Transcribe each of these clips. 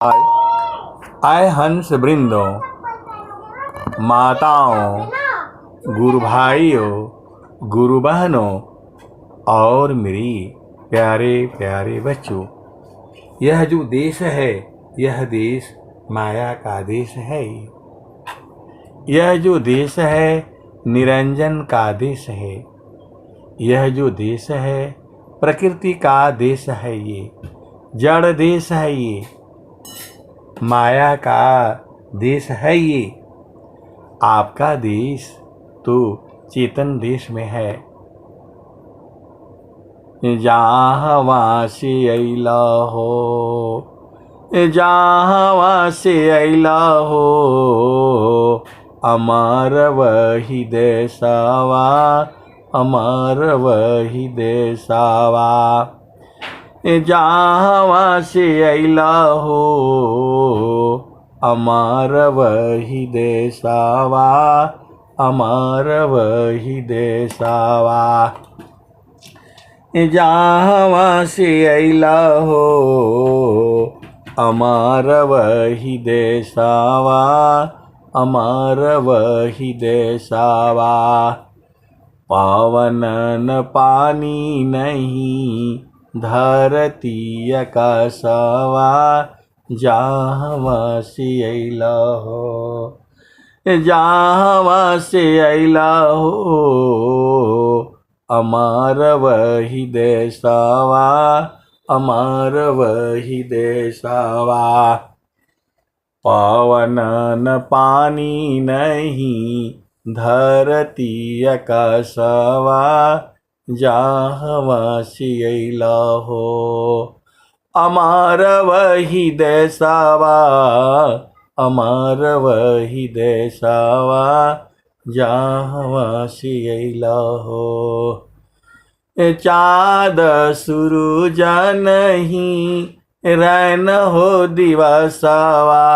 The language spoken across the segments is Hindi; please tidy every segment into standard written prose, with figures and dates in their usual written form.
आए हंस वृंदों, माताओं, गुरु भाइयों, गुरु बहनों और मेरी प्यारे प्यारे बच्चों। यह जो देश है, यह देश माया का देश है। यह जो देश है निरंजन का देश है। यह जो देश है प्रकृति का देश है। ये जड़ देश है। ये माया का देश है। ये आपका देश तो चेतन देश में है। जहाँ से अइला हो, जहाँ से अइला हो, अमर वही देशवा, अमर वही देशवा। जहाँ से अइला हो, अमर वही देशवा, अमर वही देशवा। जहाँ से अइला हो, अमर वही देशवा, अमर वही देशवा। पवन न पानी नहीं, धरती आकाशवा। जहाँ से अइला हो, जहाँ से अइला हो, अमर वही देशवा, अमर वही देशवा। पवन न पानी नहीं, धरती आकाशवा। जहाँ से अइला हो, अमर वही देशवा, अमर वही देशवा। जहाँ से अइला हो। चाँद सूरज नहीं, रैन हो दिवसवा।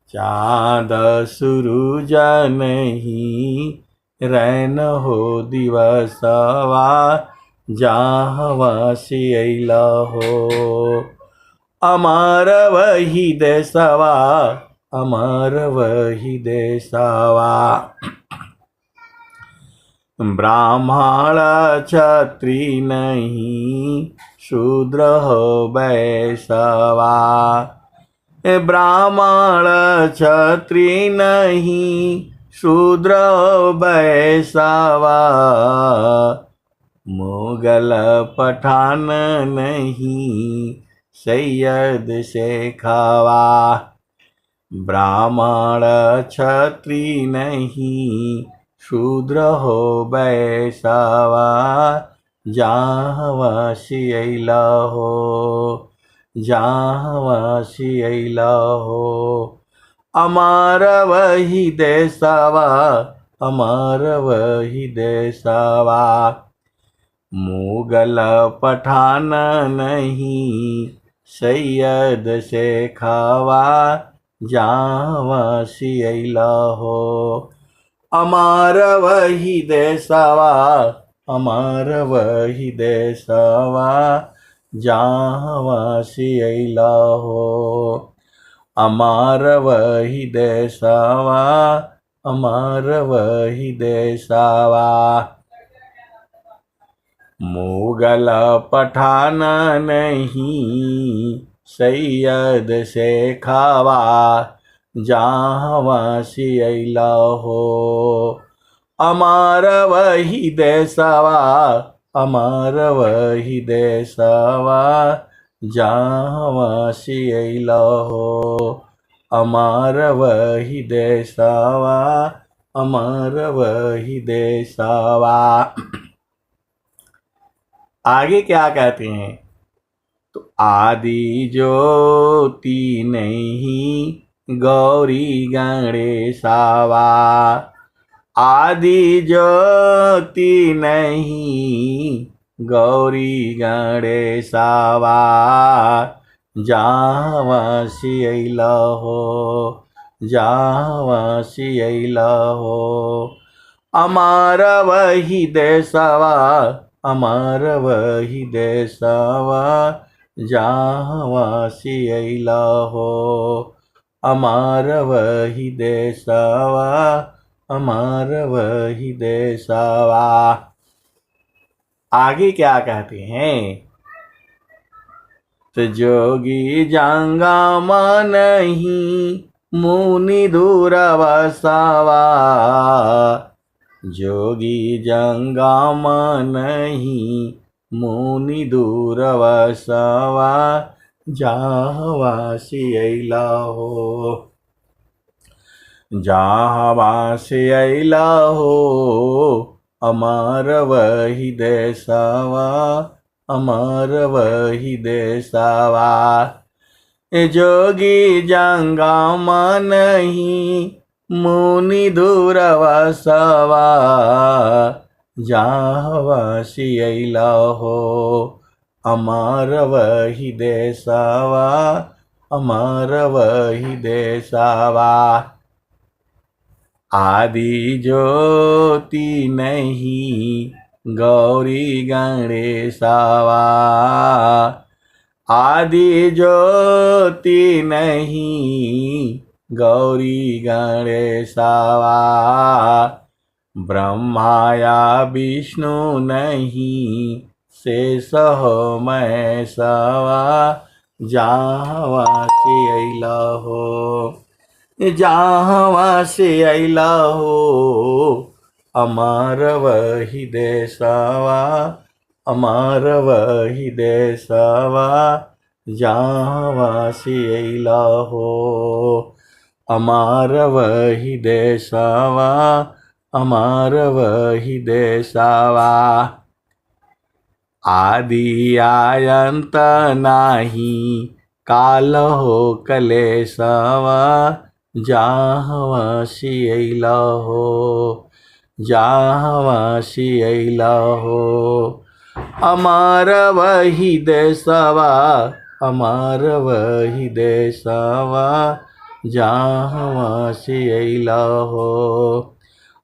चाँद सूरज नहीं, रैन हो दिवसवा। जहाँ से अइला हो, अमर वही देशवा, अमर वही देशवा। ब्राह्मण क्षत्रिय नहीं, शूद्र हो वैश्यवा। ब्राह्मण क्षत्रिय नहीं, शूद्र हो वैश्यवा। मुगल पठान नहीं, सैयद शेखवा। ब्राह्मण क्षत्रिय नहीं, शूद्र हो वैश्यवा। जहाँ से अइला हो, जहाँ से अइला हो, अमर वही देशवा, अमर वही देशवा। मुगल पठान नहीं, सैयद शेखवा। जहाँ से अइला हो, अमर वही देशवा, अमर वही देशवा। जहाँ से अइला हो, अमर वही देशवा, अमर वही देशवा। मुगल पठान नहीं, सैयद शेखवा। जहाँ से अइला हो, अमर वही देशवा, अमर वही देशवा। जहाँ से अइला हो, अमर वही देशवा, अमर वही देशवा। आगे क्या कहते हैं? तो आदि ज्योति नहीं, गौरी गणेशवा। आदि ज्योति नहीं, गौरी गणेशवा। जहाँ से अइला हो, जहाँ से अइला हो, अमर वही देशवा, अमर वही देशवा। जहाँ वासी अइला हो, अमार वही देशवा, अमार वही देशवा। आगे क्या कहते हैं? तो जोगी जंगम नहीं मुनि दूर बसावा, जोगी जंगम नहीं मुनि दूर बसावा, जहाँ वासी अइला हो, जहाँ वासी अइला हो, अमर वही देशवा, अमर वही देशवा। जोगी जंगम नहीं मुनि दूर बसवा, जहाँ वासी अइला हो, अमर वही देशवा, अमर वही देशवा। आदि ज्योति नहीं गौरी गणेशवा, आदि ज्योति नहीं गौरी गणेशवा। ब्रह्माया विष्णु नहीं शेष हो महेशवा, जहाँ वासी अइला हो, जहाँ वासी अइला हो, अमर वही देशवा, अमर वही देशवा। जहाँ वासी अइला हो, अमर वही देशवा, अमर वही देशवा। आदि आयंत नाही काल हो कलेशवा, जहाँ वासी अइला हो, जहाँ वासी अइला हो, अमर वही देशवा, अमर वही देशवा। जहाँ वासी अइला हो,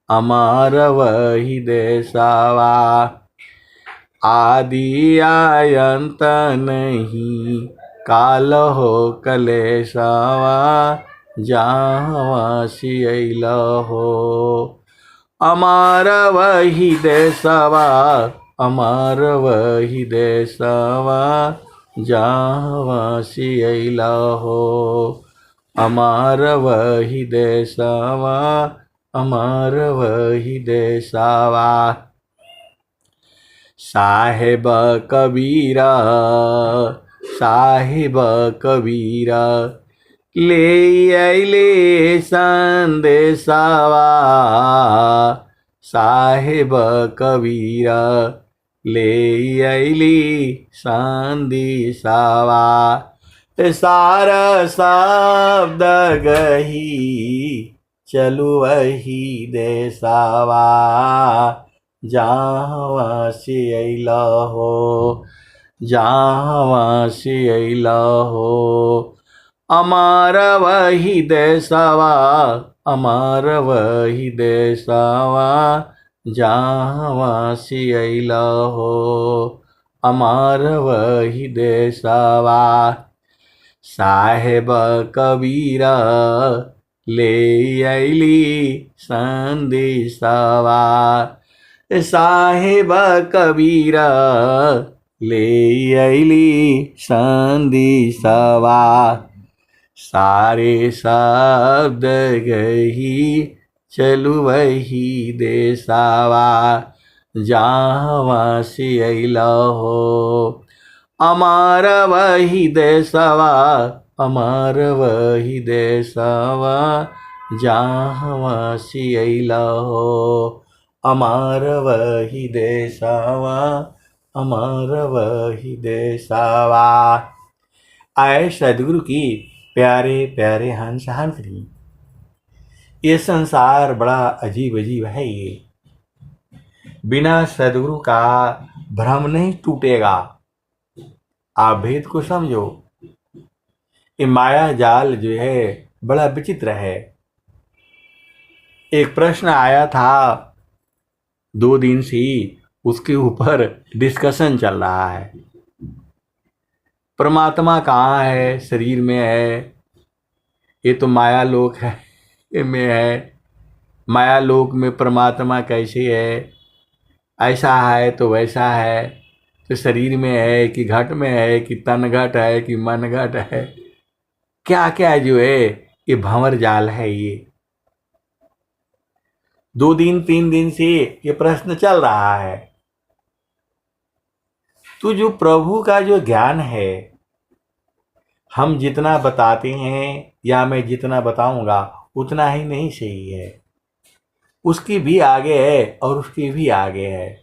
अमर वही देशवा। आदि आयंत नहीं काल हो कलेशवा, जहाँ वासी अइला हो, अमर वही देशवा, अमर वही देशवा। जहाँ वासी अइला हो, अमर वही देशवा, अमर वही देशवा। साहेब कबीरा, साहेब कबीरा ले आइले संदेशवा, साहेब कबीरा ले आइले संदेशवा। सारा शब्द गही चलु वही देशवा, जहाँ वासी अइला हो, जहाँ वासी अइला हो, अमर वही देशवा, अमर वही देशवा। जहाँ वासी अइला हो, अमर वही देशवा। साहेब कबीरा ले आइली संदेशवा, साहेब कबीरा ले आइली संदेशवा। सारे शब्द गही चलु वही देशवा, जहाँ वासी अइला हो, अमर वही देशवा, अमर वही देशवा। जहाँ वासी अइला हो, अमर वही देशवा, अमर वही देशवा। आए सदगुरु की प्यारे प्यारे हंस हंसनी। ये संसार बड़ा अजीब अजीब है। ये बिना सदगुरु का भ्रम नहीं टूटेगा। आप भेद को समझो। ये माया जाल जो है बड़ा विचित्र है। एक प्रश्न आया था 2 दिन से, उसके ऊपर डिस्कशन चल रहा है। परमात्मा कहाँ है? शरीर में है। ये तो माया लोक है में है। माया लोक में परमात्मा कैसे है? ऐसा है तो वैसा है। तो शरीर में है कि घट में है कि तन घट है कि मन घट है? क्या क्या जो है ये भंवर जाल है। ये 2 दिन 3 दिन से ये प्रश्न चल रहा है। तो जो प्रभु का जो ज्ञान है, हम जितना बताते हैं या मैं जितना बताऊंगा उतना ही नहीं सही है। उसकी भी आगे है और उसकी भी आगे है।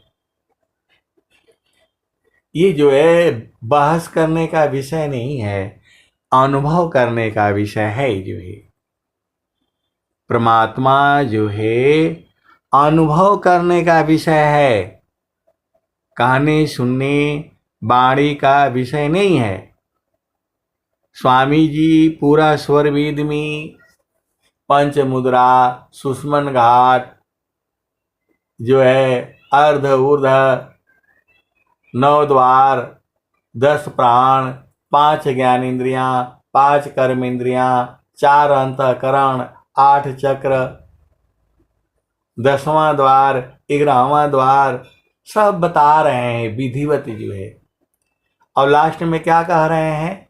ये जो है बहस करने का विषय नहीं है, अनुभव करने का विषय है। जो है परमात्मा जो है अनुभव करने का विषय है, कहने सुनने वाणी का विषय नहीं है। स्वामी जी पूरा स्वर वेद में पंच मुद्रा, सुषमन घाट जो है, अर्ध ऊर्ध, 9 द्वार, 10 प्राण, 5 ज्ञानेन्द्रियां, 5 कर्मेंद्रियां, 4 अंतःकरण, 8 चक्र, 10वां द्वार, 11वां द्वार, सब बता रहे हैं विधिवत जो है। और लास्ट में क्या कह रहे हैं?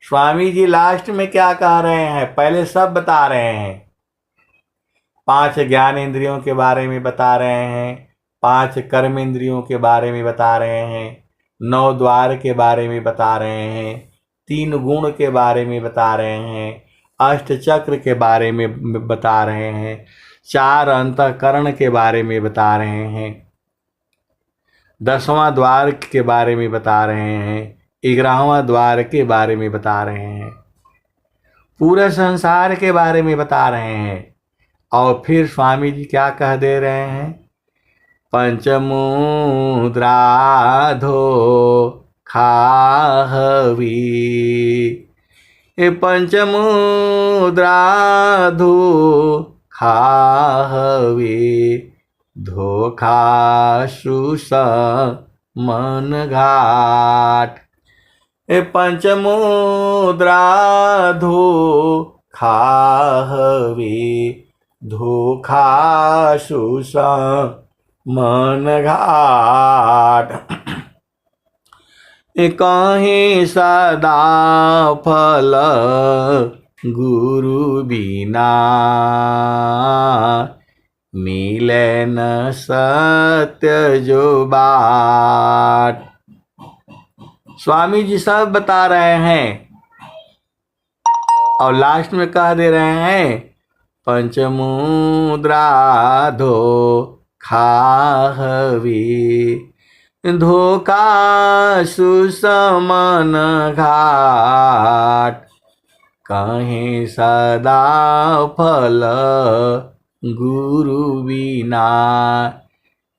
स्वामी जी लास्ट में क्या कह रहे हैं? पहले सब बता रहे हैं। 5 ज्ञान इंद्रियों के बारे में बता रहे हैं, 5 कर्म इंद्रियों के बारे में बता रहे हैं, 9 द्वार के बारे में बता रहे हैं, 3 गुण के बारे में बता रहे हैं, 8 चक्र के बारे में बता रहे हैं, 4 अंतःकरण के बारे में बता रहे हैं, 10वां द्वार के बारे में बता रहे हैं, 11वां द्वार के बारे में बता रहे हैं, पूरे संसार के बारे में बता रहे हैं। और फिर स्वामी जी क्या कह दे रहे हैं? पंचमुद्राधो खाहवी, पंचमुद्राधो खाहवी, धोखाशुष मन घाट। पंचमुद्राधो खाहवी, धोखाशुष मन घाट। कहीं सदा फल गुरु बिना, मिले न सत्य जो बाट। स्वामी जी सब बता रहे हैं और लास्ट में कह दे रहे हैं पंचमुद्राधो खाहवी, धोखा सुसमन घाट। कहीं सदा फल गुरु बिना,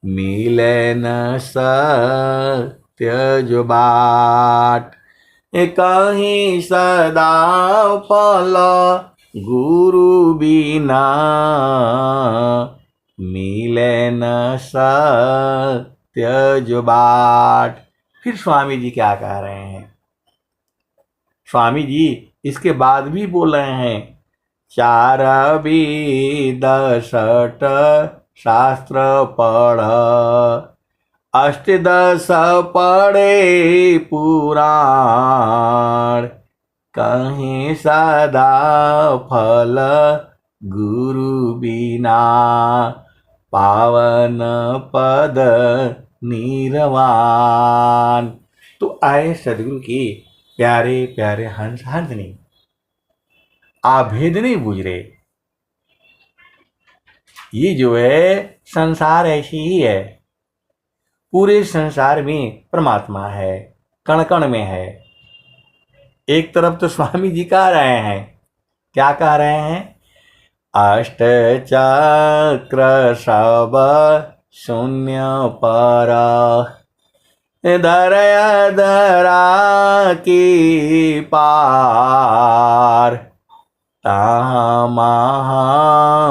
मिले न सत्य जो बाट। कहीं सदा फल गुरु बिना, मिले न सत्य जो बाट। फिर स्वामी जी क्या कह रहे हैं? स्वामी जी इसके बाद भी बोल रहे हैं, 4 वेद 6 शास्त्र पढ़, 8-10 पढ़े पुराण। कहीं सदा फल गुरु बिना, पावन पद निर्वाण। तो आए सदगुरु की प्यारे प्यारे हंस हंसनी, आप भेद नहीं बूझ रहे। ये जो है संसार ऐसी ही है। पूरे संसार में परमात्मा है, कण कण में है। एक तरफ तो स्वामी जी कह रहे हैं, क्या कह रहे हैं? 8 चक्र सब शून्य पर, धरया धरा की पार। तहाँ महाप्रभु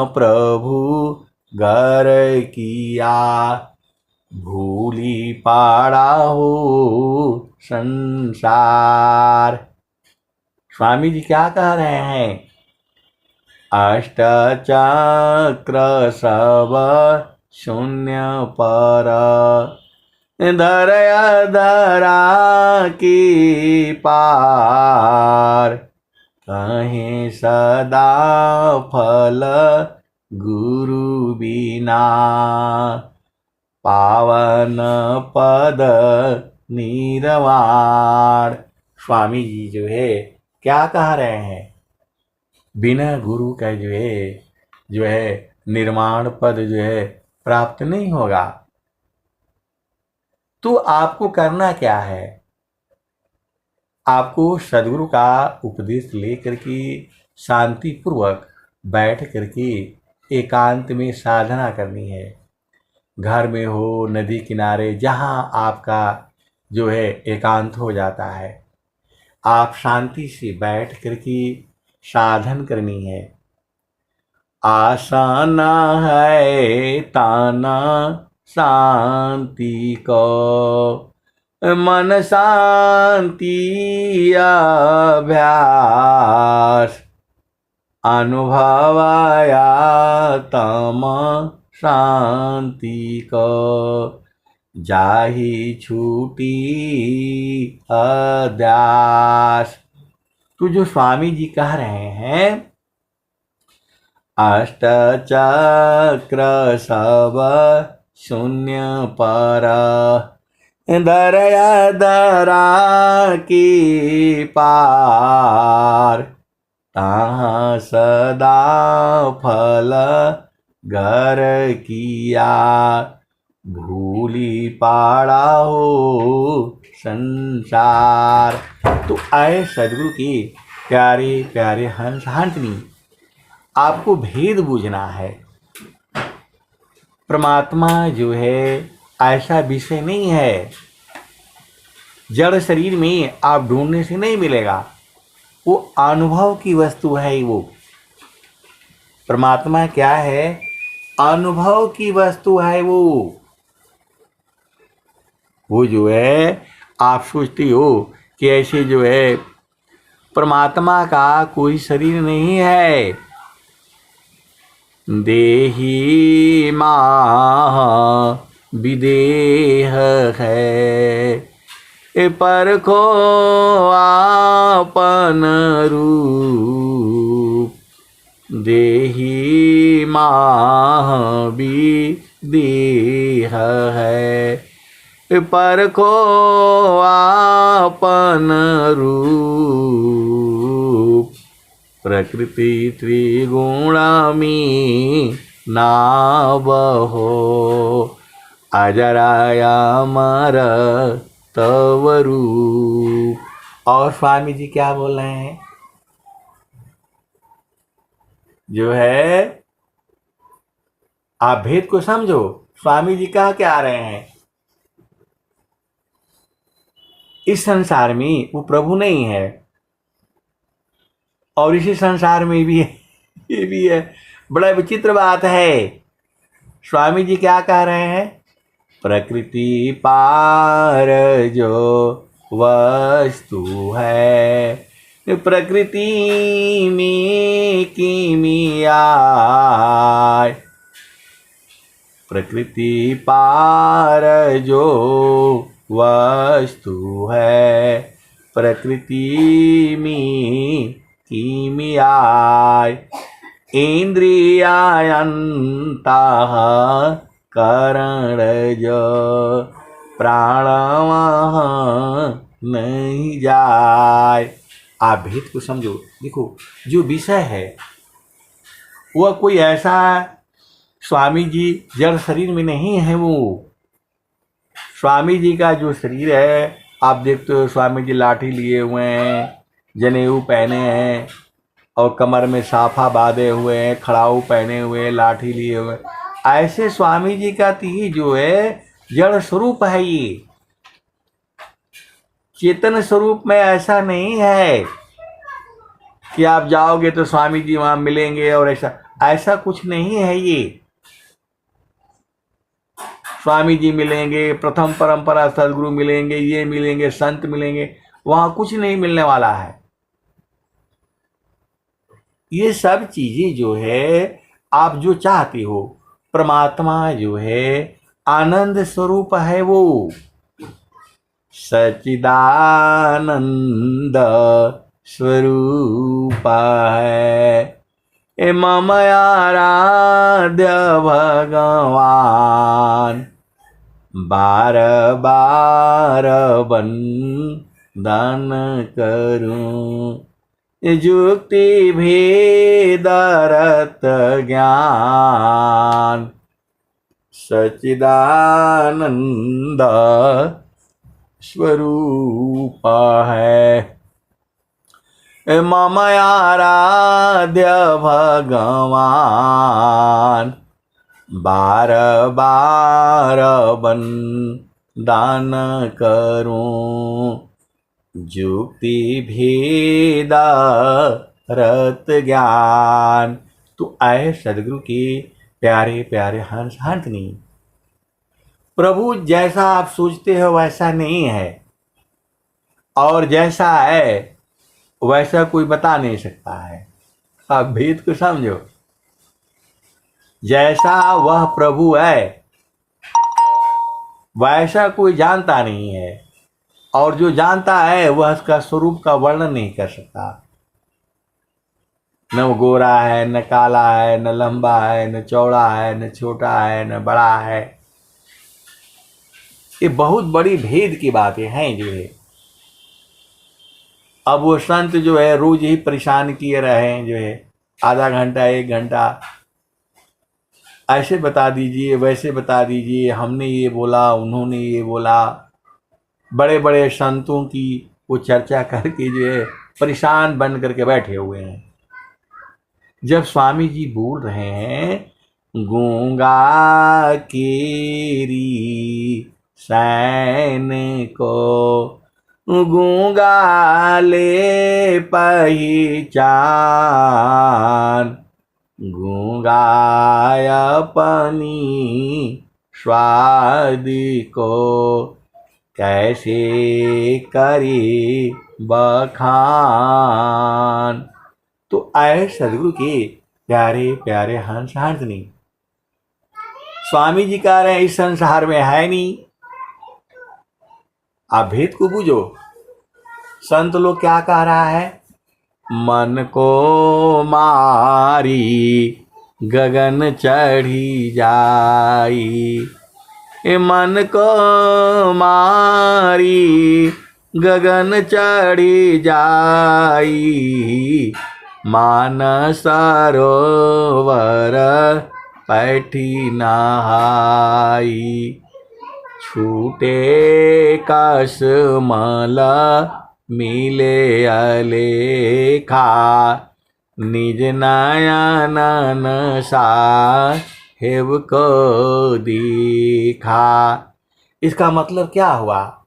गर किया, भूली पाड़ा हो संसार। स्वामी जी क्या कह रहे हैं? अष्टचक्र सब शून्य पर धरया धरा की पार। कहीं सदा फल गुरु बिना पावन पद निर्वाण। स्वामी जी जो है क्या कह रहे हैं? बिना गुरु का जो है निर्माण पद जो है प्राप्त नहीं होगा। तो आपको करना क्या है? आपको सदगुरु का उपदेश लेकर के शांति पूर्वक बैठ करके एकांत में साधना करनी है। घर में हो, नदी किनारे, जहाँ आपका जो है एकांत हो जाता है, आप शांति से बैठ करके साधन करनी है। आसाना है ताना शांति को, मन शांति अभ्यास। अनुभवाया तम शांति को, जाहि छूटी अध्यास। तो जो स्वामी जी कह रहे हैं, अष्टचक्र सब शून्य पर धरया धरा की पार। तहाँ सदा फल घर किया, भूली पाड़ा हो संसार। तो आए सदगुरु की प्यारे प्यारे हंस हंसनी, आपको भेद बूझना है। परमात्मा जो है ऐसा विषय नहीं है, जड़ शरीर में आप ढूंढने से नहीं मिलेगा। वो अनुभव की वस्तु है। वो परमात्मा क्या है? अनुभव की वस्तु है। वो जो है आप सोचती हो कि ऐसे जो है परमात्मा का कोई शरीर नहीं है। देही माह विदेह है, परखो आपन रूप। देही माह विदेह है, परखो आपन रूप। प्रकृति त्रिगुणामी नावहो, अजराया मर तव रूप। और स्वामी जी क्या बोल रहे हैं? जो है आप भेद को समझो। स्वामी जी कह के आ रहे हैं, इस संसार में वो प्रभु नहीं है, और इसी संसार में भी है, ये भी है। बड़ा विचित्र बात है। स्वामी जी क्या कह रहे हैं? प्रकृति पार जो वस्तु है, प्रकृति में कीमिया। प्रकृति पार जो वस्तु है, प्रकृति में कीमियाय। इंद्रियायंतः करण जो प्राणवः नहीं जाय। आप भेद को समझो। देखो, जो विषय है वह कोई ऐसा स्वामी जी जड़ शरीर में नहीं है। वो स्वामी जी का जो शरीर है, आप देखते हो स्वामी जी लाठी लिए हुए हैं, जनेऊ पहने हैं और कमर में साफा बांधे हुए हैं, खड़ाऊ पहने हुए, लाठी लिए हुए। ऐसे स्वामी जी का ही जो है जड़ स्वरूप है। ये चेतन स्वरूप में ऐसा नहीं है कि आप जाओगे तो स्वामी जी वहां मिलेंगे, और ऐसा कुछ नहीं है। ये स्वामी जी मिलेंगे, प्रथम परंपरा सदगुरु मिलेंगे, ये मिलेंगे, संत मिलेंगे, वहां कुछ नहीं मिलने वाला है। ये सब चीजें जो है, आप जो चाहते हो, परमात्मा जो है आनंद स्वरूप है, वो सच्चिदानंद स्वरूप है। मम आराध्य भगवान, बार बार वंदन करूं, जुक्ति भेदरत ज्ञान, सच्चिदानंद स्वरूप है। मम आराध्य भगवान, बार बार वंदन करूं, जुक्ति भेद रत ज्ञान। तो आए सदगुरु के प्यारे प्यारे हंस हंसनी, प्रभु जैसा आप सोचते हो वैसा नहीं है, और जैसा है वैसा कोई बता नहीं सकता है। आप भेद को समझो। जैसा वह प्रभु है वैसा कोई जानता नहीं है, और जो जानता है वह उसका स्वरूप का वर्णन नहीं कर सकता। न वो गोरा है, न काला है, न लंबा है, न चौड़ा है, न छोटा है, न बड़ा है। ये बहुत बड़ी भेद की बातें हैं जो है। अब वो संत जो है रोज ही परेशान किए रहे हैं जो है, आधा घंटा 1 घंटा ऐसे बता दीजिए, वैसे बता दीजिए, हमने ये बोला, उन्होंने ये बोला। बड़े बड़े संतों की वो चर्चा करके जो है परेशान बन करके बैठे हुए हैं। जब स्वामी जी बोल रहे हैं, गूंगा केरी सैन को गूंगा ले पहचान, गूंगा अपनी स्वाद को कैसे करी बखान। तो आए सदगुरु के प्यारे प्यारे हंस हंसनी, स्वामी जी कह रहे हैं इस संसार में है नहीं। आप भेद को बूझो। संत लोग क्या कह रहा है, मन को मारी गगन चढ़ी जाई, मन को मारी गगन चढ़ी जाई, मानस सरोवर पैठी नहाई, छूटे कसमल मिले अलेखा, निज नयन साहेब को दिखा। इसका मतलब क्या हुआ?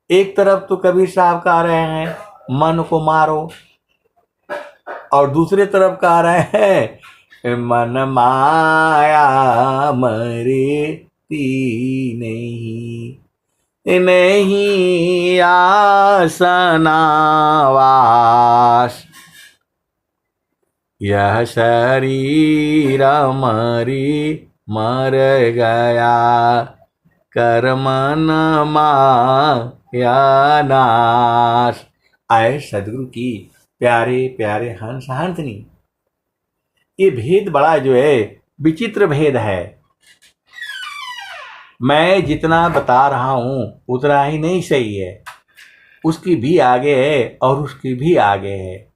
एक तरफ तो कबीर साहब कह रहे हैं मन को मारो, और दूसरे तरफ कह रहे हैं मन माया मरेती नहीं, नहीं आसनावास, यह शरीर मरी मर गया, कर्म न माया नाश। आए सदगुरु की प्यारे प्यारे हंस हंसनी, ये भेद बड़ा जो है विचित्र भेद है। मैं जितना बता रहा हूं उतना ही नहीं सही है, उसकी भी आगे है और उसकी भी आगे है।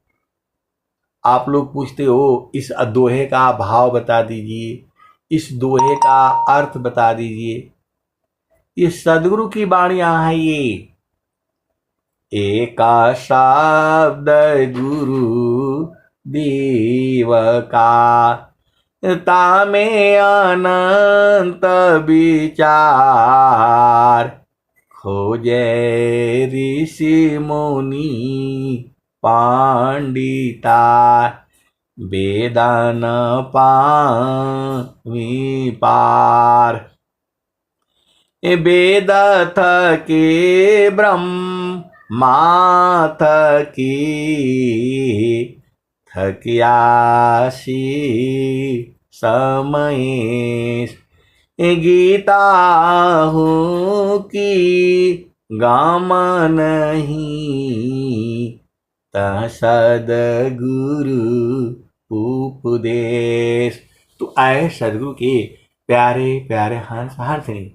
आप लोग पूछते हो इस दोहे का भाव बता दीजिए, इस दोहे का अर्थ बता दीजिए। ये सदगुरु की वाणियां हैं। ये एका शब्द गुरु देव का, तामे अनंत विचार, खोजे ऋषि मुनि पंडिता, वेदन पावी पार। वेद थके ब्रह्मा थकी थकियासी समय गीता हूँ की गाम नहीं सदगुरु उपदेश। तो आए सदगुरु के प्यारे प्यारे हंस हंस नहीं।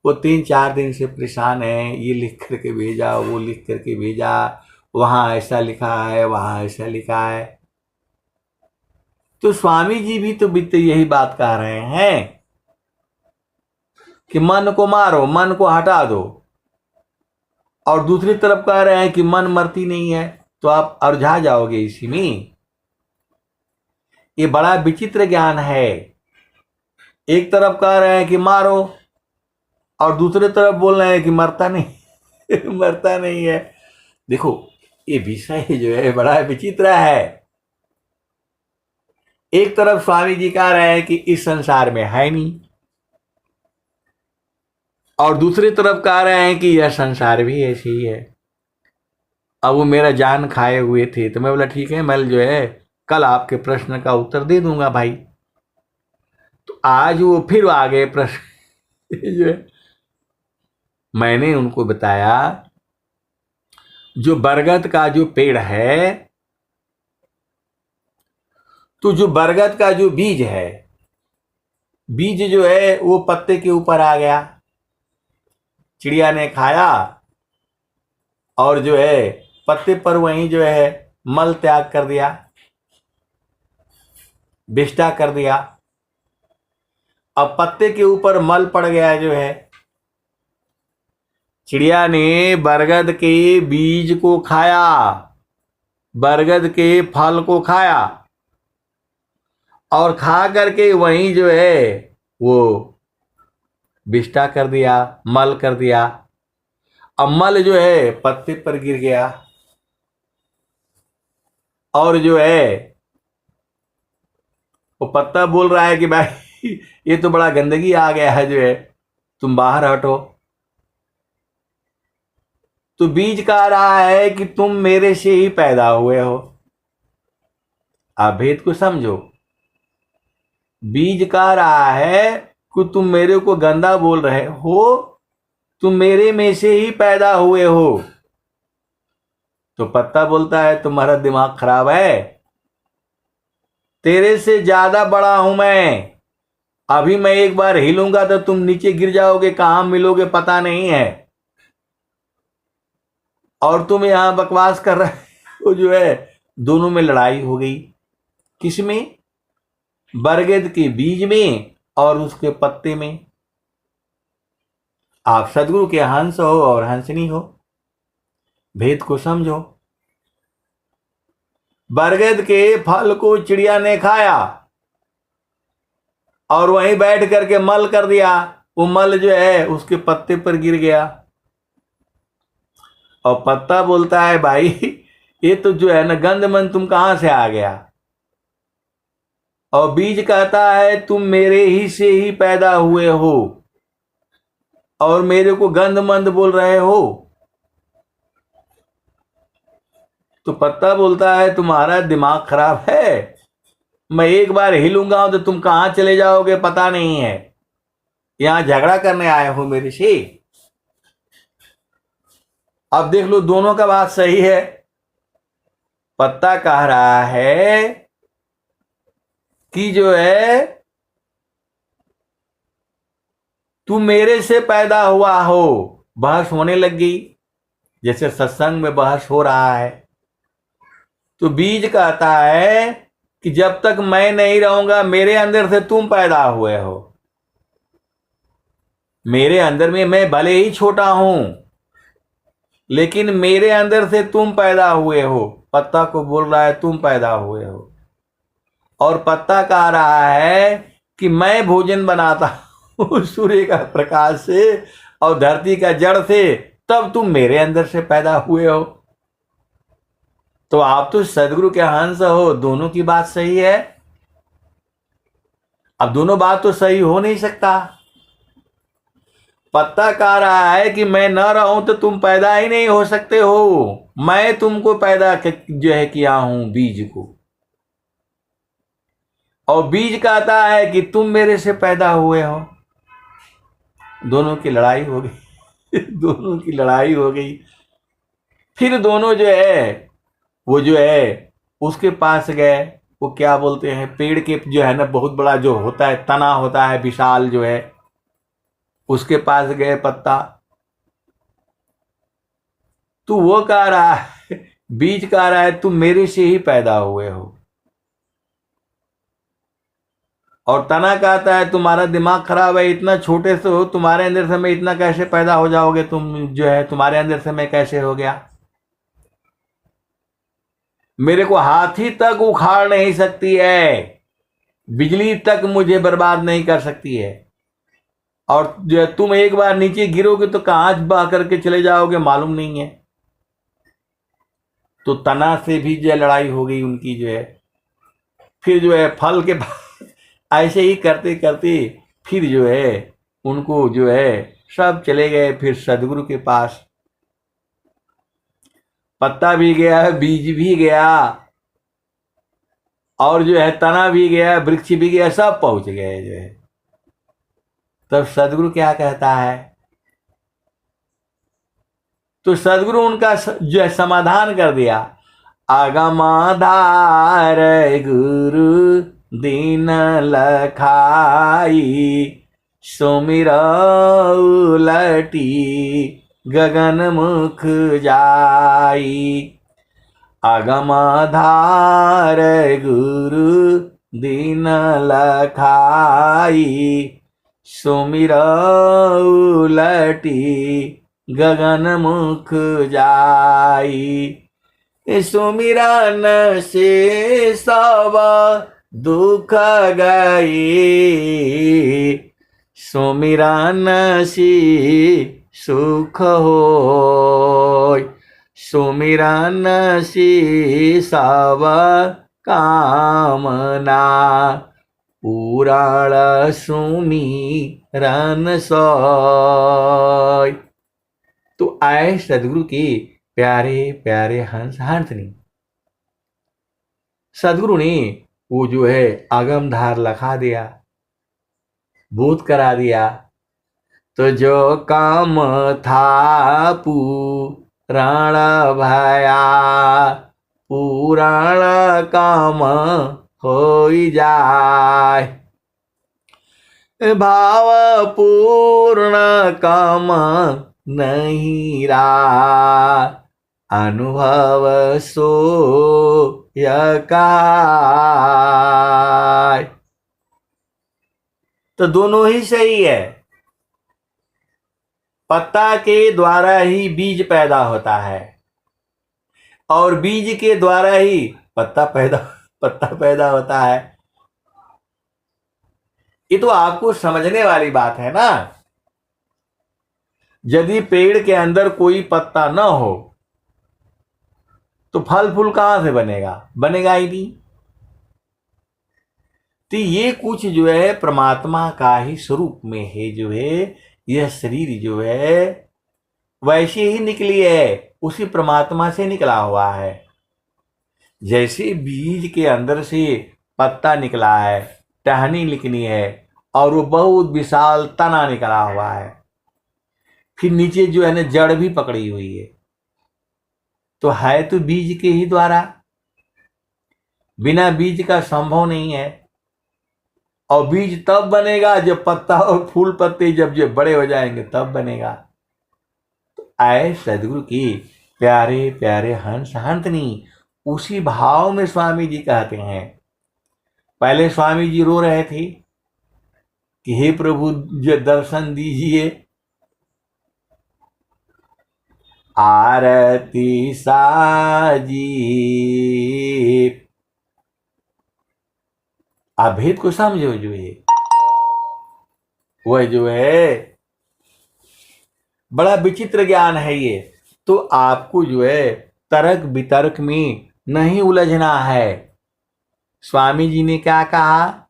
वो 3-4 दिन से परेशान है, ये लिख करके भेजा, वो लिख करके भेजा, वहाँ ऐसा लिखा है, वहाँ ऐसा लिखा है। तो स्वामी जी भी तो बीते यही बात कह रहे हैं कि मन को मारो, मन को हटा दो, और दूसरी तरफ कह रहे हैं कि मन मरती नहीं है, तो आप अरझा जाओगे इसी में। ये बड़ा विचित्र ज्ञान है। एक तरफ कह रहे हैं कि मारो, और दूसरी तरफ बोल रहे हैं कि मरता नहीं मरता नहीं है। देखो, ये विषय जो है बड़ा विचित्र है। एक तरफ स्वामी जी कह रहे हैं कि इस संसार में है नहीं, और दूसरी तरफ कह रहे हैं कि यह संसार भी ऐसे ही है। अब वो मेरा जान खाए हुए थे, तो मैं बोला ठीक है, मैं जो है कल आपके प्रश्न का उत्तर दे दूंगा भाई। तो आज वो फिर आ गए प्रश्न जो है। मैंने उनको बताया, जो बरगद का जो पेड़ है, तो जो बरगद का जो बीज है, बीज जो है वो पत्ते के ऊपर आ गया, चिड़िया ने खाया, और जो है पत्ते पर वहीं जो है मल त्याग कर दिया, विष्ठा कर दिया। अब पत्ते के ऊपर मल पड़ गया जो है। चिड़िया ने बरगद के बीज को खाया, बरगद के फल को खाया, और खा करके वहीं जो है वो विष्ठा कर दिया, मल कर दिया। अब मल जो है पत्ते पर गिर गया, और जो है वो पत्ता बोल रहा है कि भाई ये तो बड़ा गंदगी आ गया है, जो है तुम बाहर हटो। तो बीज कह रहा है कि तुम मेरे से ही पैदा हुए हो। आप भेद को समझो। बीज कह रहा है कि तुम मेरे को गंदा बोल रहे हो, तुम मेरे में से ही पैदा हुए हो। तो पत्ता बोलता है तुम्हारा दिमाग खराब है, तेरे से ज्यादा बड़ा हूं मैं। अभी मैं एक बार हिलूंगा तो तुम नीचे गिर जाओगे, कहां मिलोगे पता नहीं है, और तुम यहां बकवास कर रहे हो। जो है दोनों में लड़ाई हो गई। किसमें? बरगद के बीज में और उसके पत्ते में। आप सदगुरु के हंस हो और हंसनी हो, भेद को समझो। बरगद के फल को चिड़िया ने खाया, और वहीं बैठ करके मल कर दिया। वो मल जो है उसके पत्ते पर गिर गया, और पत्ता बोलता है भाई ये तो जो है ना गंद मन तुम कहां से आ गया। और बीज कहता है तुम मेरे ही से ही पैदा हुए हो, और मेरे को गंद मंद बोल रहे हो। तो पत्ता बोलता है तुम्हारा दिमाग खराब है, मैं एक बार हिलूंगा तो तुम कहां चले जाओगे पता नहीं है, यहां झगड़ा करने आए हो मेरे से। अब देख लो दोनों का बात सही है। पत्ता कह रहा है कि जो है तू मेरे से पैदा हुआ हो। बहस होने लग गई, जैसे सत्संग में बहस हो रहा है। तो बीज कहता है कि जब तक मैं नहीं रहूंगा, मेरे अंदर से तुम पैदा हुए हो। मेरे अंदर में मैं भले ही छोटा हूं, लेकिन मेरे अंदर से तुम पैदा हुए हो। पत्ता को बोल रहा है तुम पैदा हुए हो, और पत्ता कह रहा है कि मैं भोजन बनाता हूं सूर्य का प्रकाश से और धरती का जड़ से, तब तुम मेरे अंदर से पैदा हुए हो। तो आप तो सदगुरु के हंस हो, दोनों की बात सही है। अब दोनों बात तो सही हो नहीं सकता। पत्ता कह रहा है कि मैं न रहूं तो तुम पैदा ही नहीं हो सकते हो, मैं तुमको पैदा जो है किया हूं, बीज को। और बीज कहता है कि तुम मेरे से पैदा हुए हो। दोनों की लड़ाई हो गई दोनों की लड़ाई हो गई। फिर दोनों जो है वो जो है उसके पास गए। वो क्या बोलते हैं, पेड़ के जो है ना बहुत बड़ा जो होता है, तना होता है विशाल जो है, उसके पास गए पत्ता। तो वो कह रहा है, बीज कह रहा है तुम मेरे से ही पैदा हुए हो। और तना कहता है तुम्हारा दिमाग खराब है, इतना छोटे से हो, तुम्हारे अंदर से मैं इतना कैसे पैदा हो जाओगे, तुम जो है तुम्हारे अंदर से मैं कैसे हो गया। मेरे को हाथी तक उखाड़ नहीं सकती है, बिजली तक मुझे बर्बाद नहीं कर सकती है। और जो तुम एक बार नीचे गिरोगे तो कहां बह करके चले जाओगे मालूम नहीं है। तो तना से भी जो लड़ाई हो गई उनकी जो है। फिर जो है फल के ऐसे ही करते करते फिर जो है उनको जो है सब चले गए फिर सदगुरु के पास। पत्ता भी गया, बीज भी गया, और जो है तना भी गया, वृक्ष भी गया, सब पहुंच गए जो है। तब सदगुरु क्या कहता है, तो सदगुरु उनका जो है समाधान कर दिया। आगमाधार गुरु दीन लखाई, सुमिर उलटी गगन मुख जाई। आगमाधार गुरु दीन लखाई, सुमिर उलटी गगन मुख जाई। सुमिरन से सब दुख गई, सुमिरन से सुख होय। सुमिरन से सब कामना, पुराण सुमिरन सोय। तो आए सदगुरु के प्यारे प्यारे हंस हंसनी। सदगुरु ने वो जो है आगमधार लखा दिया, भूत करा दिया। तो जो काम था पुराण भया, पुराण काम हो जाए। भाव पूर्ण काम नहीं रहा, अनुभव सो यकाय। तो दोनों ही सही है। पत्ता के द्वारा ही बीज पैदा होता है, और बीज के द्वारा ही पत्ता पैदा होता है। ये तो आपको समझने वाली बात है ना। यदि पेड़ के अंदर कोई पत्ता न हो तो फल फूल कहां से बनेगा, बनेगा ही नहीं। तो ये कुछ जो है परमात्मा का ही स्वरूप में है जो है। यह शरीर जो है वैसे ही निकली है, उसी परमात्मा से निकला हुआ है। जैसे बीज के अंदर से पत्ता निकला है, टहनी निकली है, और वो बहुत विशाल तना निकला हुआ है, फिर नीचे जो है ना जड़ भी पकड़ी हुई है। तो है तो बीज के ही द्वारा, बिना बीज का संभव नहीं है। और बीज तब बनेगा जब पत्ता और फूल पत्ते जब बड़े हो जाएंगे तब बनेगा। तो आए सदगुरु की प्यारे प्यारे हंस हंसनी, उसी भाव में स्वामी जी कहते हैं। पहले स्वामी जी रो रहे थे कि हे प्रभु जो दर्शन दीजिए। आरती साजी, आप भेद को समझो जो है, वह जो है बड़ा विचित्र ज्ञान है ये। तो आपको जो है तर्क वितर्क में नहीं उलझना है। स्वामी जी ने क्या कहा,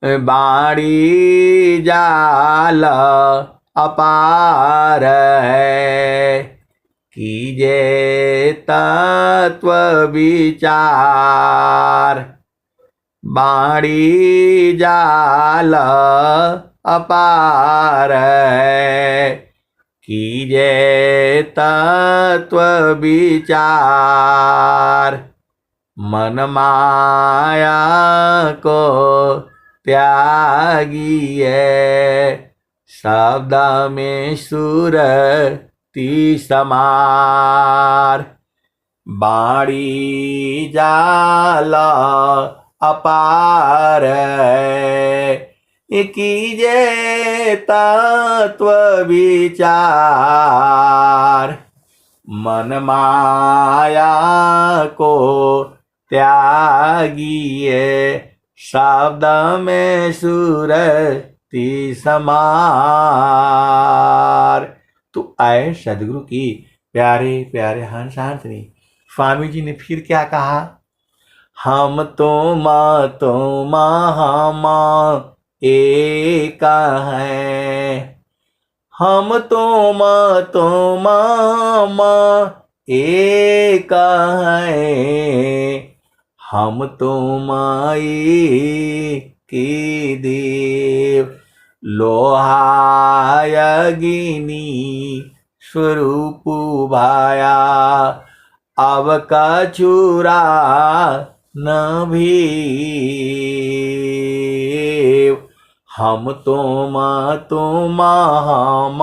बाड़ी जाल अपार है। कीजे तत्व विचार, बाणी जाल अपार है। कीजे तत्व विचार, मन माया को त्यागिए। शब्द में सुरति समार, बाणी जाल अपार है। कीजे तत्व विचार, मन माया को त्यागिए। शब्द में सुरति समार। तो आए सदगुरु की प्यारे प्यारे हंस हंसनी। स्वामी जी ने फिर क्या कहा? हम तुम हम एक हैं। हम तुम हम एक हैं। हम तुम एक देव, लोहायगिनी स्वरूप भाया। अब कछुरा न भीव। हम तुम हम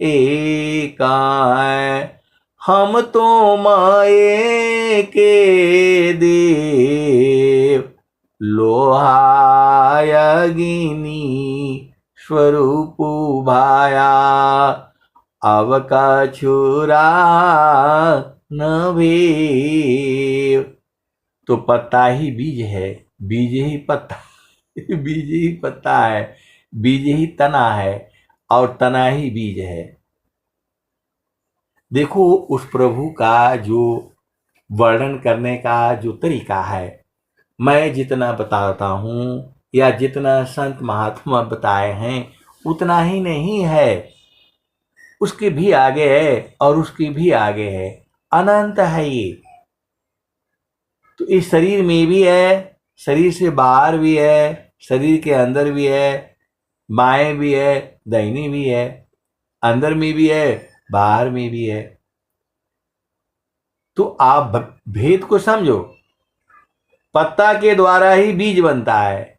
एक हैं। हम तुम एक देव, लोहायगिनी स्वरूप भाया। अब कछुरा न भीव। तो पत्ता ही बीज है, बीज ही पत्ता बीज ही पत्ता है, बीज ही तना है और तना ही बीज है। देखो उस प्रभु का जो वर्णन करने का जो तरीका है, मैं जितना बताता हूँ या जितना संत महात्मा बताए हैं उतना ही नहीं है, उसके भी आगे है और उसके भी आगे है, अनंत है ये। तो इस शरीर में भी है, शरीर से बाहर भी है, शरीर के अंदर भी है, बाएं भी है, दाहिनी भी है, अंदर में भी है, बाहर में भी है। तो आप भेद को समझो। पत्ता के द्वारा ही बीज बनता है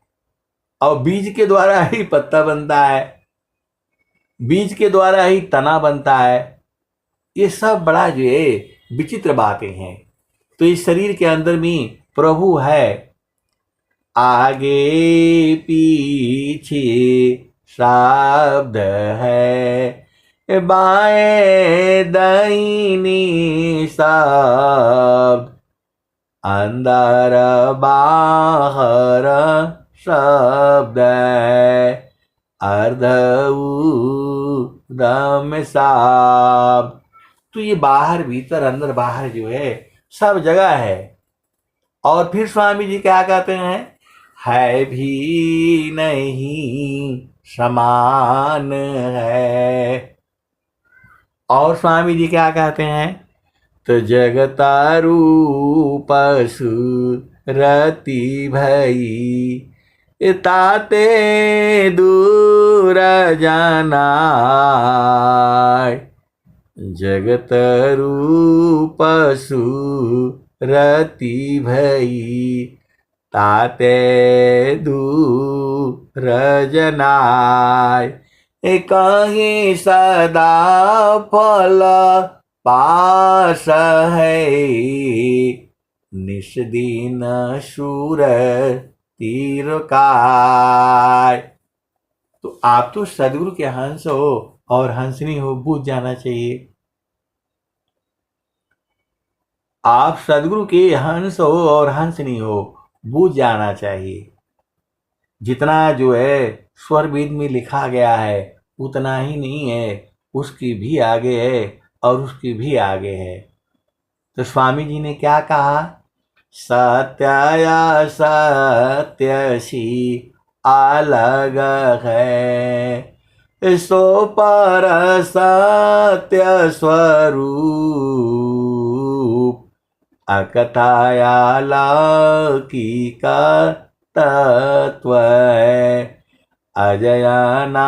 और बीज के द्वारा ही पत्ता बनता है, बीज के द्वारा ही तना बनता है। ये सब बड़ा जो है विचित्र बातें हैं। तो इस शरीर के अंदर में प्रभु है, आगे पीछे शब्द है, बाएं दाहिनी शब्द, अंदर बाहर शब्द है, अर्ध उदम शब्द। तो ये बाहर भीतर अंदर बाहर जो है सब जगह है। और फिर स्वामी जी क्या कहते हैं? है भी नहीं समान है। और स्वामी जी क्या कहते हैं? तो जगता रूप सुरति भई, ताते दूर जानाय। जगत रूप सुरति भई, ताते दूर जनाय। कहीं सदा फल पास है, निष्दिन सूर तीर काय। तो आप तो सदगुरु के हंस हो और हंसनी हो, बूझ जाना चाहिए। आप सदगुरु के हंस हो और हंसनी हो, बूझ जाना चाहिए। जितना जो है स्वर वेद में लिखा गया है उतना ही नहीं है, उसकी भी आगे है और उसकी भी आगे है। तो स्वामी जी ने क्या कहा? सत्य सत्य सी अलग है, सो पर सत्य स्वरूप अकथाया लौकिका तत्व है अजयाना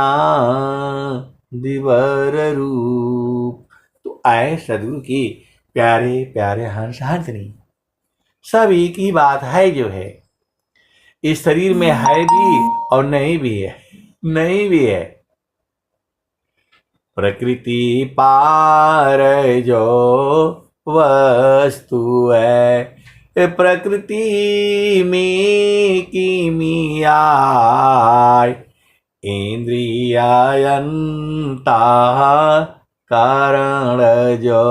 दिवर रूप। तो आए सदगुरु की प्यारे प्यारे हंस हंसनी, सब एक ही बात है जो है, इस शरीर में है भी और नहीं भी है, नहीं भी है। प्रकृति पार जो वस्तु है, प्रकृति में किमिया इंद्रियायंता कारण जो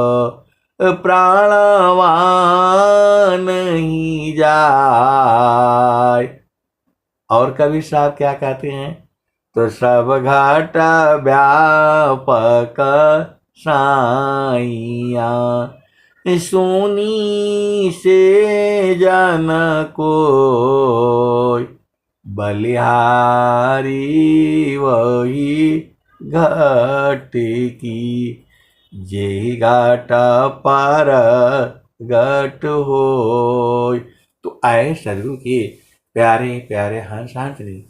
प्राणवान नहीं जाए। और कबीर साहब क्या कहते हैं, तो सब घाट व्यापक साइया सोनी से जन को बलिहारी वही घट की जे घाट पर घट हो। तो आए सदगुरु के प्यारे प्यारे हंस हंसनी,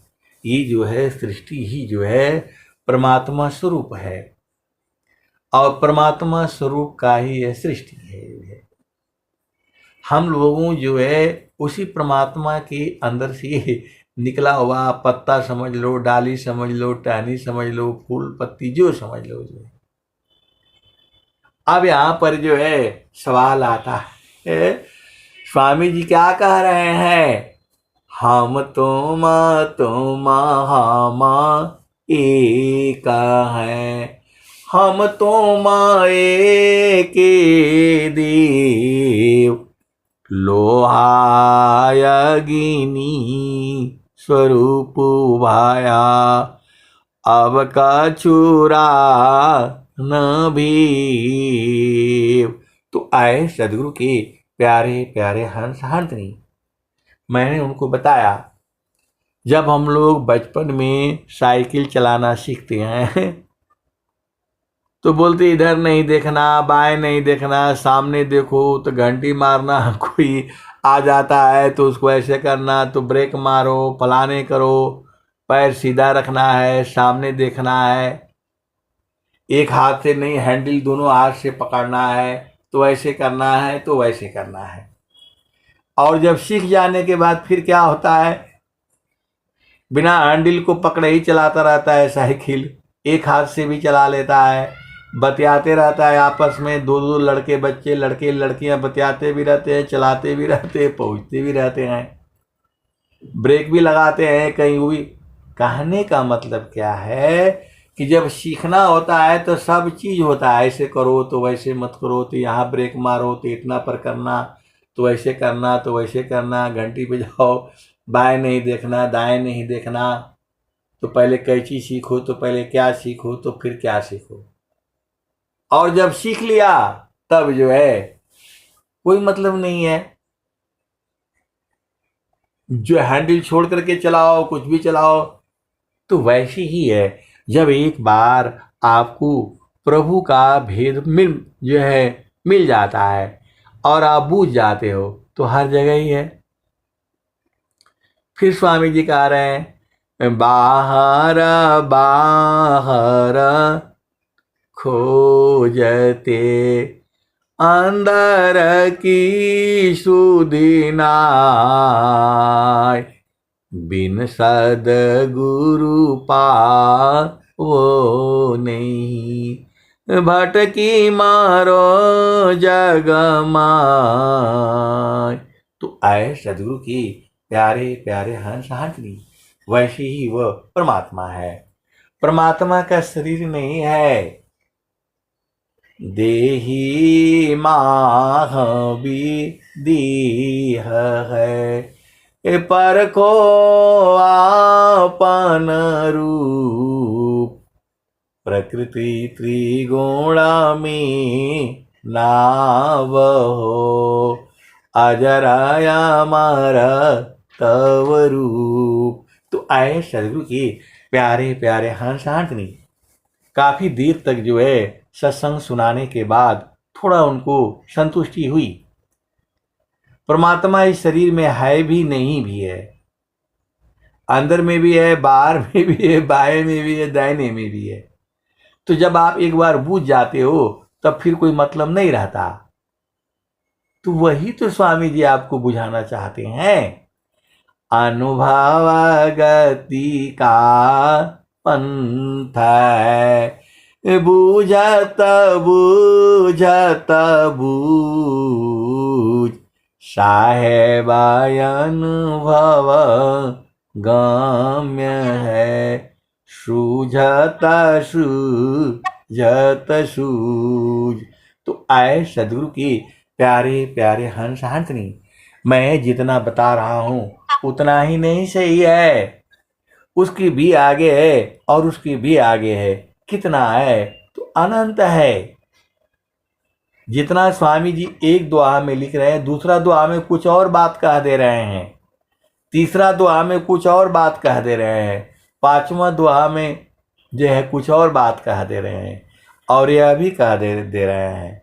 ये जो है सृष्टि ही जो है परमात्मा स्वरूप है और परमात्मा स्वरूप का ही यह सृष्टि है। हम लोगों जो है उसी परमात्मा के अंदर से निकला हुआ पत्ता समझ लो, डाली समझ लो, टहनी समझ लो, फूल पत्ती जो समझ लो जो है। अब यहाँ पर जो है सवाल आता है, स्वामी जी क्या कह रहे हैं, हम तुम हम एक हैं, हम तुम एक देव लोहायगिनी स्वरूप भाया अब का चूरा न भी। तो आए सदगुरु के प्यारे प्यारे हंस हंसनी, मैंने उनको बताया जब हम लोग बचपन में साइकिल चलाना सीखते हैं तो बोलते इधर नहीं देखना, बाएं नहीं देखना, सामने देखो तो घंटी मारना, कोई आ जाता है तो उसको ऐसे करना, तो ब्रेक मारो, फलाने करो, पैर सीधा रखना है, सामने देखना है, एक हाथ से नहीं हैंडल दोनों हाथ से पकड़ना है, तो ऐसे करना है, तो वैसे करना है। और जब सीख जाने के बाद फिर क्या होता है, बिना हैंडल को पकड़े ही चलाता रहता है साइकिल, एक हाथ से भी चला लेता है, बतियाते रहता है आपस में, दो दो लड़के बच्चे, लड़के लड़कियां बतियाते भी रहते हैं, चलाते भी रहते हैं, पहुंचते भी रहते हैं, ब्रेक भी लगाते हैं कहीं भी। कहने का मतलब क्या है कि जब सीखना होता है तो सब चीज़ होता है, ऐसे करो तो वैसे मत करो, तो यहाँ ब्रेक मारो तो इतना पर करना, तो ऐसे करना, तो वैसे करना, घंटी पे जाओ, बाएं नहीं देखना, दाएं नहीं देखना, तो पहले कैंची सीखो, तो पहले क्या सीखो, तो फिर क्या सीखो। और जब सीख लिया तब जो है कोई मतलब नहीं है, जो हैंडल छोड़ करके चलाओ, कुछ भी चलाओ। तो वैसे ही है, जब एक बार आपको प्रभु का भेद मिल जाता है और आप बूझ जाते हो तो हर जगह ही है। फिर स्वामी जी कह रहे हैं, बाहर बाहर खोजते अंदर की सुधि नाय, बिन सद्गुरु वो नहीं, भटकी मारो जग माय। तो आए सदगुरु की प्यारे प्यारे हंस हंसनी, वैसे ही वह परमात्मा है, परमात्मा का शरीर नहीं है। देही माह भी दीह है, परखो आपन रूप, प्रकृति त्रिगुणा में नाव हो, अजराया मारा तव रूप। तो आए सदगुरु की प्यारे प्यारे हंस हंसनी, काफी देर तक जो है सत्संग सुनाने के बाद थोड़ा उनको संतुष्टि हुई। परमात्मा इस शरीर में है भी, नहीं भी है, अंदर में भी है, बाहर में भी है, बाएं में भी है, दाहिने में भी है। तो जब आप एक बार बूझ जाते हो तब फिर कोई मतलब नहीं रहता। तो वही तो स्वामी जी आपको बुझाना चाहते हैं। अनुभव गति का पंथ है, बूझत बूझत बूझ, साहेबाय अनुभव गम्य है, सूझत सूझत सूझ। तो आए सदगुरु की प्यारे प्यारे हंस हंसनी, मैं जितना बता रहा हूं उतना ही नहीं सही है, उसकी भी आगे है और उसकी भी आगे है। कितना है तो अनंत है। जितना स्वामी जी एक दुआ में लिख रहे हैं, दूसरा दुआ में कुछ और बात कह दे रहे हैं, तीसरा दुआ में कुछ और बात कह दे रहे हैं, पांचवा दुआ में जो है कुछ और बात कह दे रहे हैं, और यह भी कह दे रहे हैं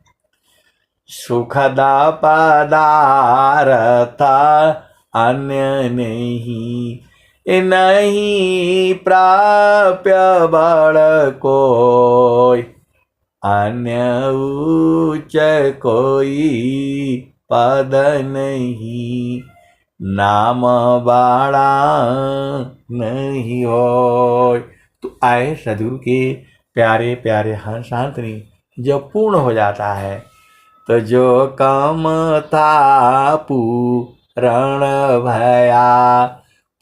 सुखदा पदार्थ अन्य नहीं, नहीं प्राप्य बड़ कोई, अन्य उच्च कोई पद नहीं, नाम बड़ा नहीं हो। तो आए सदगुरु के प्यारे प्यारे हंस हंसनी जब पूर्ण हो जाता है तो जो काम था पूरण भया,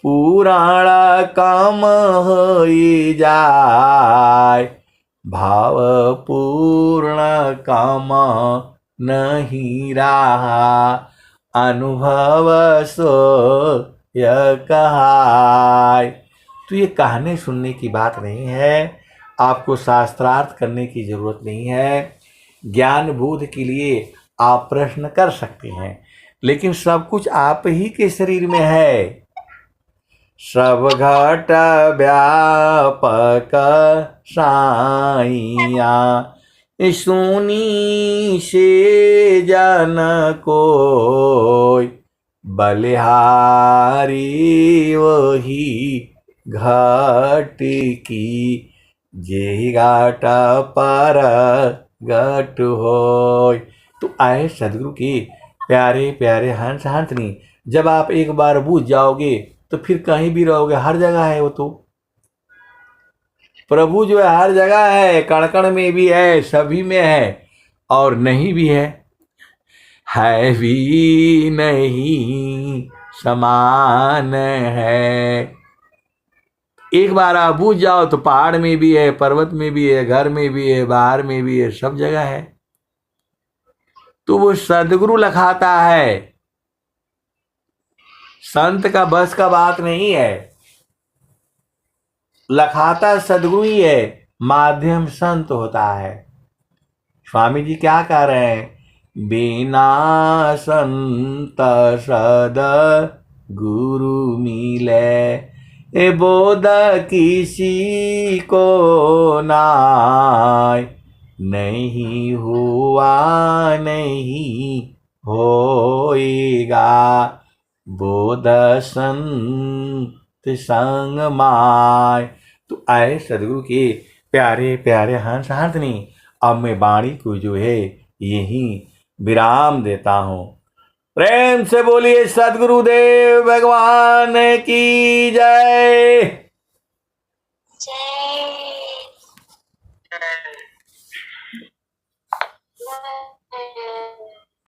पुराण काम होई जाय, भाव पूर्ण काम नहीं रहा, अनुभव सो यह कहाय। तो ये कहने सुनने की बात नहीं है, आपको शास्त्रार्थ करने की जरूरत नहीं है। ज्ञान बोध के लिए आप प्रश्न कर सकते हैं, लेकिन सब कुछ आप ही के शरीर में है। सब घट व्यापक साइया, सुनी से जन कोई, बलिहारी वही घट की, जे घाट पर घट होय। तो आए सदगुरु की प्यारे प्यारे हंस हंसनी, जब आप एक बार बूझ जाओगे तो फिर कहीं भी रहोगे, हर जगह है वो। तो प्रभु जो है हर जगह है, कण कण में भी है, सभी में है, और नहीं भी है भी नहीं समान है। एक बार आप बूझ जाओ तो पहाड़ में भी है, पर्वत में भी है, घर में भी है, बाहर में भी है, सब जगह है। तो वो सदगुरु लखाता है, संत का बस का बात नहीं है। लखाता सदगुरु ही है, माध्यम संत होता है। स्वामी जी क्या कह रहे हैं? बिना संत सद गुरु मिले, ए बोध किसी को नाय, नहीं हुआ नहीं होएगा, बोध संत संग माय। तो आए सदगुरु के प्यारे प्यारे हंस हंसनी, अब मैं वाणी को जो है यही विराम देता हूँ। प्रेम से बोलिए सदगुरुदेव भगवान की जय।